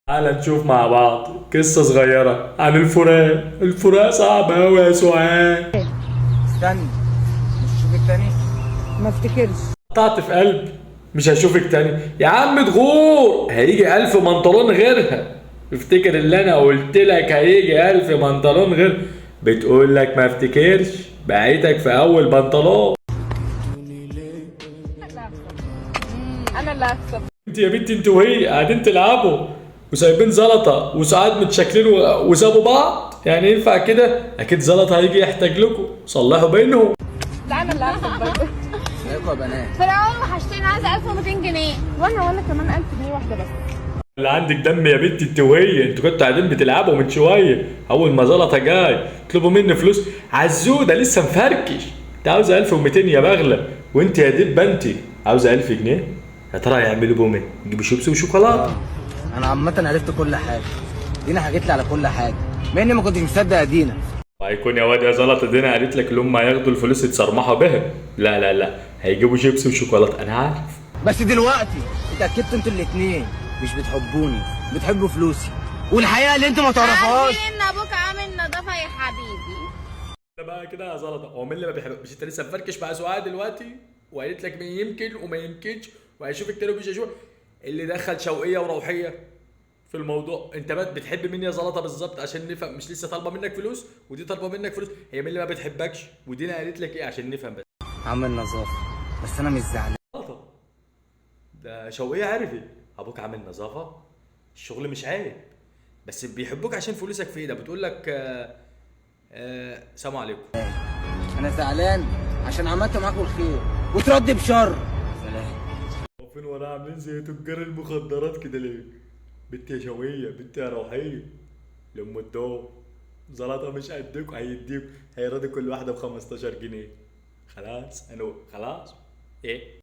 تعال نشوف مع بعض قصة صغيرة عن الفراق. الفراق صعب أوي يا سعاد. استنى، مش هشوفك تاني. ما افتكرش. قطعت في قلبي مش هشوفك تاني يا عم. تغور هيجي 1000 منطلون غيرها. افتكر اللي انا قلت لك، هيجي 1000 منطلون غير. بتقول لك ما افتكرش، بعيدك في اول بنطلون. انا اللي هكسب. انت يا بنتي انت وهي قاعدين تلعبوا وسايبين زلطه وساعات متشكلين وسابوا بعض، يعني ينفع كده؟ اكيد زلطه هيجي يحتاج لكم صلحوا بينهم. لا انا اللي هكسب برضه. ازيكم يا بنات؟ في العموم وحشتني، عايزه 1200 جنيه. وانا كمان 1000 جنيه واحده بس. اللي عندك دم يا بنتي انت وهي، انتوا كنتوا قاعدين بتلعبوا من شويه، اول ما زلطه جاي تطلبوا مني فلوس. عزوده لسه مفركش، انت عاوزه 1200 يا بغله، وانت يا دب انت عاوزه 1000 جنيه. يا ترى هيعملوا بهم ايه؟ يجيبوا شيبسي وشوكولاته. انا عامة عرفت كل حاجة. دينا حكيت لي على كل حاجة، مع اني ما كنتش مصدق دينا. وهيكون يا واد يا زلطه دينا قالت لك اللي هم هياخدوا الفلوس يتصرمحوا بها. لا لا لا، هيجيبوا شيبسي وشوكولاته انا عارف. بس دلوقتي اتأكدتوا انتوا الاتنين مش بتحبوني، بتحبوا فلوسي والحقيقة اللي انتوا ما تعرفوهاش. عارفين ان ابوك عامل نظافه يا حبيبي. ده بقى كده يا زلطه، هو مين اللي ما بيحبك؟ مش انت لسه مفركش مع سعاد دلوقتي وقالت لك مين يمكن وما يمكنش وهيشوفك تاني ومش هيشوفك؟ اللي دخل شوقيه وروحيه في الموضوع. انت بقى بتحب مين يا زلطه بالظبط عشان نفهم؟ مش لسه طالبه منك فلوس ودي طالبه منك فلوس، هي مين اللي ما بتحبكش ودينا قالت لك ايه عشان نفهم بس؟ عامل نظافة، بس انا مش زعلان. زلطه ده شوقيه عرفت ابوك عامل نظافه، الشغل مش عيب، بس بيحبوك عشان فلوسك في ايدك. بتقول لك سلام عليكم. انا زعلان عشان عملت معاكم الخير وترد بشر. سلام. واقفين ورا عاملين زي تجار المخدرات كده ليه؟ بنت يا شوقية، بنت يا روحية، لأم الدور زلطة مش قدكوا، هيديكوا هيرضي كل واحدة ب15 جنيه. خلاص أنا خلاص إيه؟